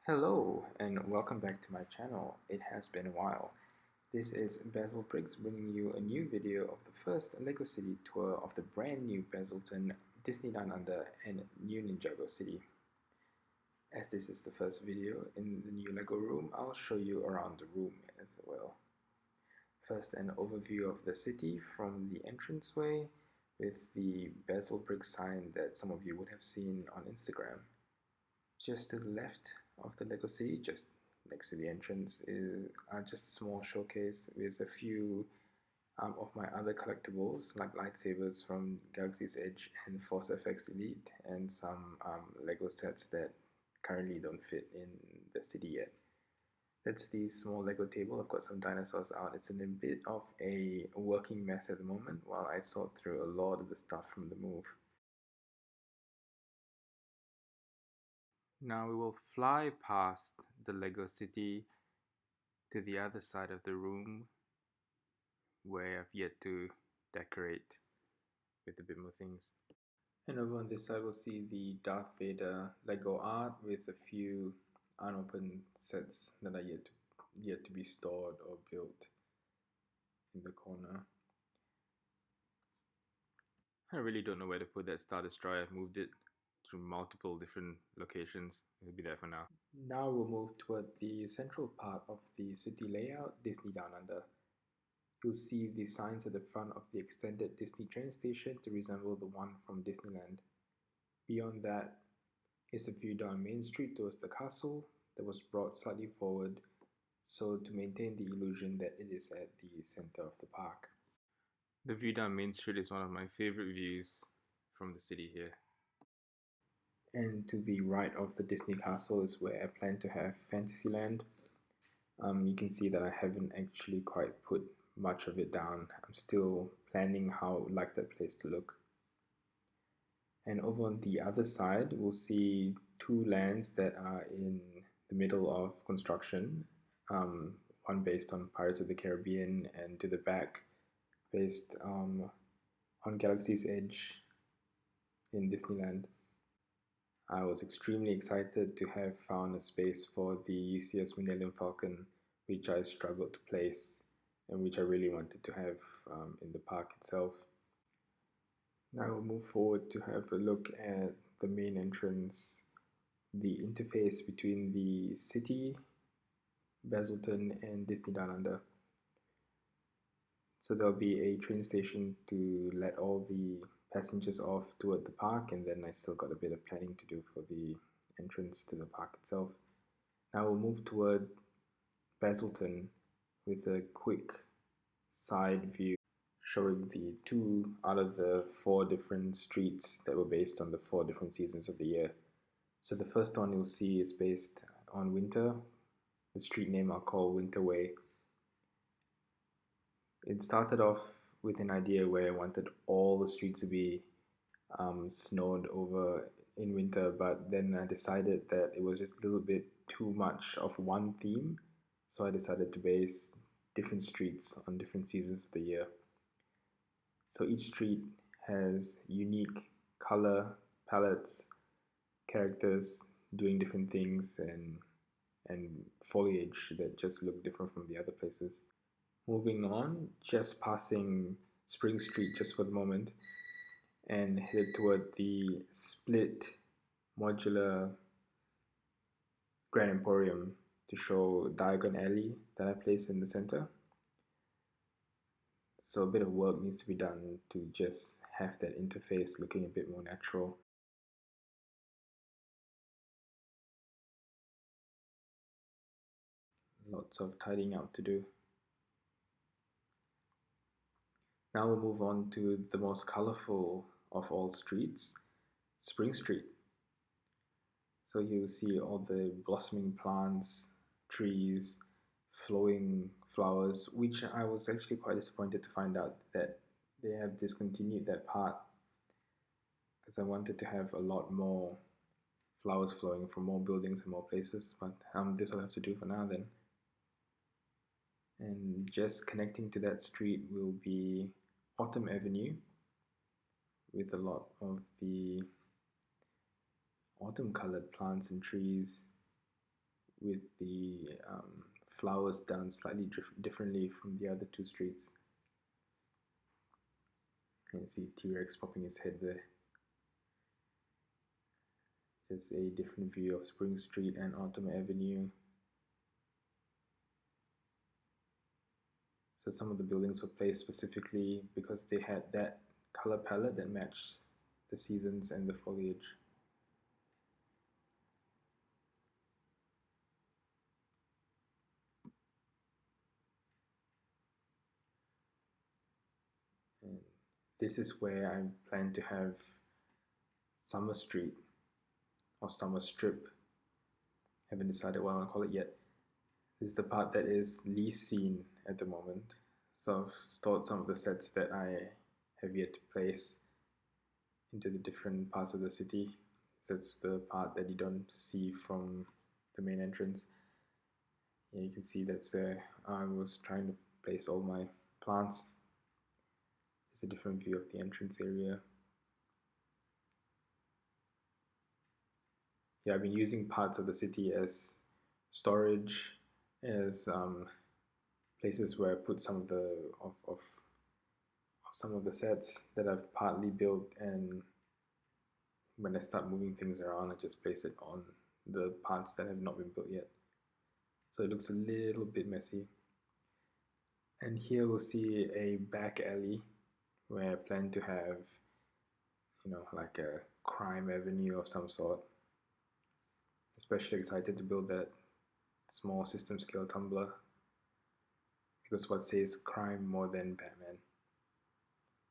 Hello and welcome back to my channel. It has been a while. This is Basil Briggs bringing you a new video of the first LEGO City tour of the brand new Basilton, Disney Down Under and new Ninjago City. As this is the first video in the new LEGO room, I'll show you around the room as well. First, an overview of the city from the entranceway with the Basil Briggs sign that some of you would have seen on Instagram. Just to the left of the Lego City, just next to the entrance, is just a small showcase with a few of my other collectibles, like lightsabers from Galaxy's Edge and Force FX Elite, and some Lego sets that currently don't fit in the city yet. That's the small Lego table. I've got some dinosaurs out. It's in a bit of a working mess at the moment while I sort through a lot of the stuff from the move. Now we will fly past the Lego City to the other side of the room where I've yet to decorate with a bit more things. And over on this side we'll see the Darth Vader Lego art with a few unopened sets that are yet to be stored or built in the corner. I really don't know where to put that Star Destroyer. I've moved it to multiple different locations. It'll be there for now. Now we'll move toward the central part of the city layout, Disney Down Under. You'll see the signs at the front of the extended Disney train station to resemble the one from Disneyland. Beyond that is a view down Main Street towards the castle that was brought slightly forward so to maintain the illusion that it is at the center of the park. The view down Main Street is one of my favorite views from the city here. And to the right of the Disney castle is where I plan to have Fantasyland. You can see that I haven't actually quite put much of it down. I'm still planning how I would like that place to look. And over on the other side, we'll see two lands that are in the middle of construction. One based on Pirates of the Caribbean, and to the back, based on Galaxy's Edge in Disneyland. I was extremely excited to have found a space for the UCS Millennium Falcon, which I struggled to place and which I really wanted to have in the park itself. Now we'll move forward to have a look at the main entrance, the interface between the city, Basilton, and Disney Down Under. So there'll be a train station to let all the passengers off toward the park, and then I still got a bit of planning to do for the entrance to the park itself. Now we'll move toward Basilton with a quick side view showing the two out of the 4 different streets that were based on the 4 different seasons of the year. So the first one you'll see is based on winter. The street name I'll call Winter Way. It started off with an idea where I wanted all the streets to be snowed over in winter, but then I decided that it was just a little bit too much of one theme, so I decided to base different streets on different seasons of the year. So each street has unique color palettes, characters doing different things, and foliage that just look different from the other places. Moving on, just passing Spring Street just for the moment, and headed toward the split modular Grand Emporium to show Diagon Alley that I placed in the center. So a bit of work needs to be done to just have that interface looking a bit more natural. Lots of tidying out to do. Now we'll move on to the most colorful of all streets, Spring Street. So you'll see all the blossoming plants, trees, flowing flowers, which I was actually quite disappointed to find out that they have discontinued that part, because I wanted to have a lot more flowers flowing from more buildings and more places, but this I'll have to do for now then. And just connecting to that street will be Autumn Avenue with a lot of the autumn colored plants and trees with the flowers done slightly differently from the other two streets. You can see T-Rex popping his head there. Just a different view of Spring Street and Autumn Avenue. So some of the buildings were placed specifically because they had that color palette that matched the seasons and the foliage. And this is where I plan to have Summer Street or Summer Strip. Haven't decided what I want to call it yet. This is the part that is least seen at the moment. So I've stored some of the sets that I have yet to place into the different parts of the city. That's the part that you don't see from the main entrance. Yeah, you can see that's where I was trying to place all my plants. It's a different view of the entrance area. Yeah, I've been using parts of the city as storage, as places where I put some of the of some of the sets that I've partly built, and when I start moving things around, I just place it on the parts that have not been built yet. So it looks a little bit messy. And here we'll see a back alley where I plan to have, like a crime avenue of some sort. Especially excited to build that small system scale tumbler, because what says crime more than Batman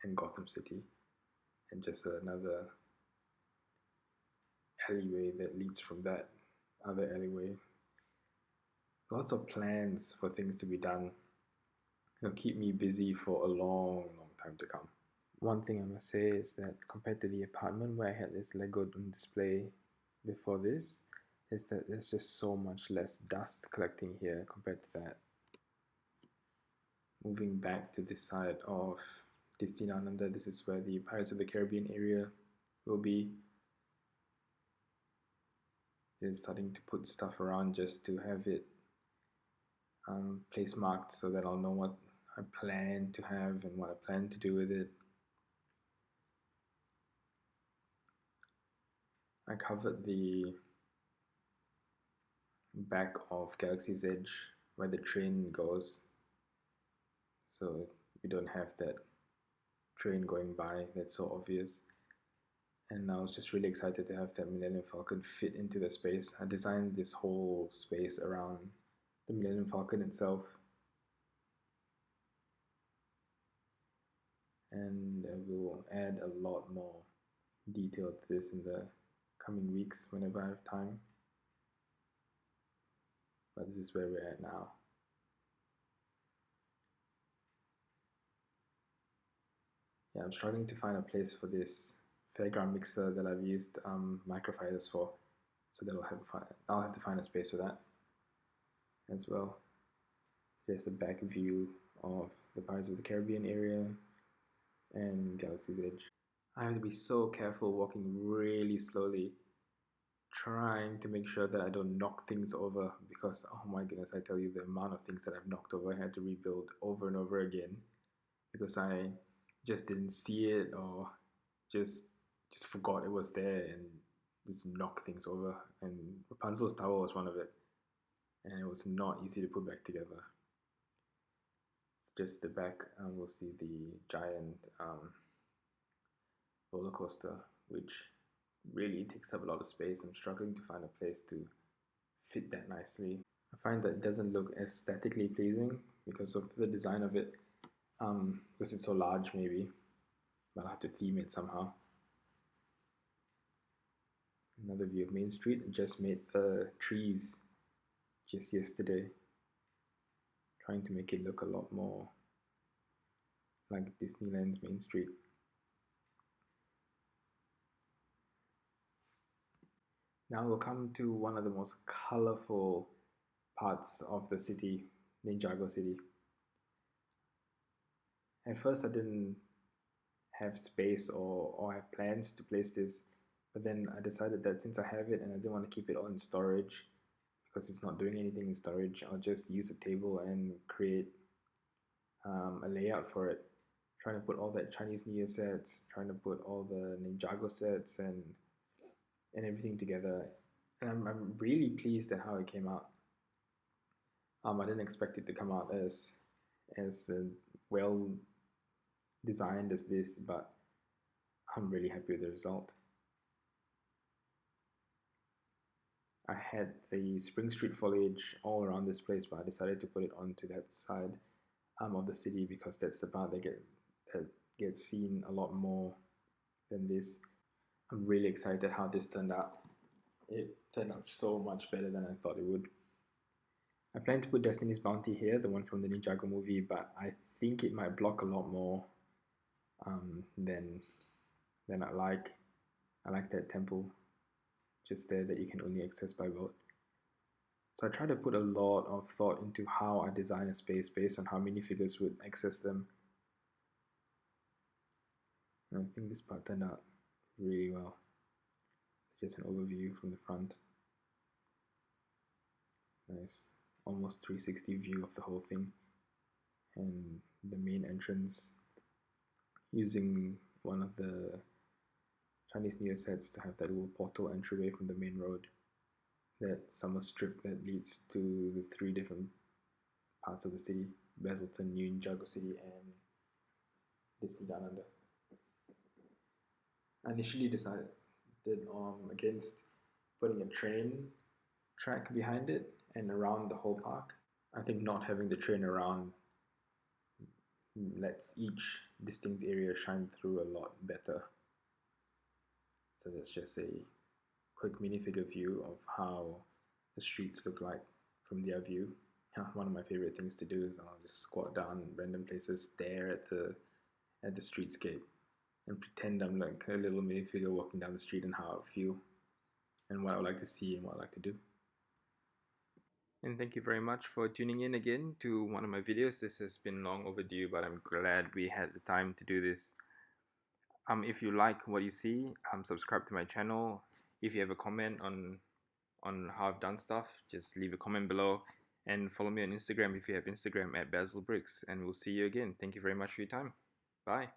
and Gotham City, and just another alleyway that leads from that other alleyway. Lots of plans for things to be done. It'll keep me busy for a long, long time to come. One thing I must say is that compared to the apartment where I had this Lego on display before this, is that there's just so much less dust collecting here compared to that. Moving back to this side of Disney Down Under, this is where the Pirates of the Caribbean area will be. They're starting to put stuff around just to have it place marked so that I'll know what I plan to have and what I plan to do with it. I covered the back of Galaxy's Edge where the train goes, so we don't have that train going by that's so obvious. And I was just really excited to have that Millennium Falcon fit into the space. I designed this whole space around the Millennium Falcon itself, and we'll add a lot more detail to this in the coming weeks whenever I have time. But this is where we're at now. Yeah, I'm struggling to find a place for this fairground mixer that I've used microfibers for, so that I'll have to find a space for that as well. Here's a back view of the Pirates of the Caribbean area and Galaxy's Edge. I have to be so careful walking really slowly, trying to make sure that I don't knock things over, because oh my goodness, I tell you, the amount of things that I've knocked over, I had to rebuild over and over again because I just didn't see it, or just forgot it was there and just knocked things over. And Rapunzel's tower was one of it, and it was not easy to put back together. It's just the back, and we'll see the giant roller coaster, which really takes up a lot of space. I'm struggling to find a place to fit that nicely. I find that it doesn't look aesthetically pleasing because of the design of it, because it's so large maybe, but I'll have to theme it somehow. Another view of Main Street. I just made the trees just yesterday, trying to make it look a lot more like Disneyland's Main Street. Now we'll come to one of the most colorful parts of the city, Ninjago City. At first I didn't have space or have plans to place this, but then I decided that since I have it and I didn't want to keep it all in storage, because it's not doing anything in storage. I'll just use a table and create a layout for it. Trying to put all that Chinese New Year sets, trying to put all the Ninjago sets and everything together. And I'm really pleased at how it came out. I didn't expect it to come out as well designed as this, but I'm really happy with the result. I had the Spring Street foliage all around this place, but I decided to put it onto that side of the city because that's the part that gets seen a lot more than this. I'm really excited how this turned out. It turned out so much better than I thought it would. I plan to put Destiny's Bounty here, the one from the Ninjago movie, but I think it might block a lot more than I like. I like that temple just there that you can only access by boat. So I try to put a lot of thought into how I design a space based on how minifigures would access them. And I think this part turned out really well. Just an overview from the front. Nice, almost 360 view of the whole thing. And the main entrance, using one of the Chinese New Year sets to have that little portal entryway from the main road. That summer strip that leads to the three different parts of the city: Basilton, Ninjago City, and Disney Down Under. I initially decided against putting a train track behind it and around the whole park. I think not having the train around lets each distinct area shine through a lot better. So that's just a quick minifigure view of how the streets look like from their view. One of my favorite things to do is I'll just squat down in random places, stare at the streetscape, and pretend I'm like a little minifigure walking down the street and how I would feel, and what I would like to see and what I like to do. And thank you very much for tuning in again to one of my videos. This has been long overdue, but I'm glad we had the time to do this. If you like what you see, subscribe to my channel. If you have a comment on how I've done stuff, just leave a comment below, and follow me on Instagram if you have Instagram at Basil Bricks, and we'll see you again. Thank you very much for your time. Bye.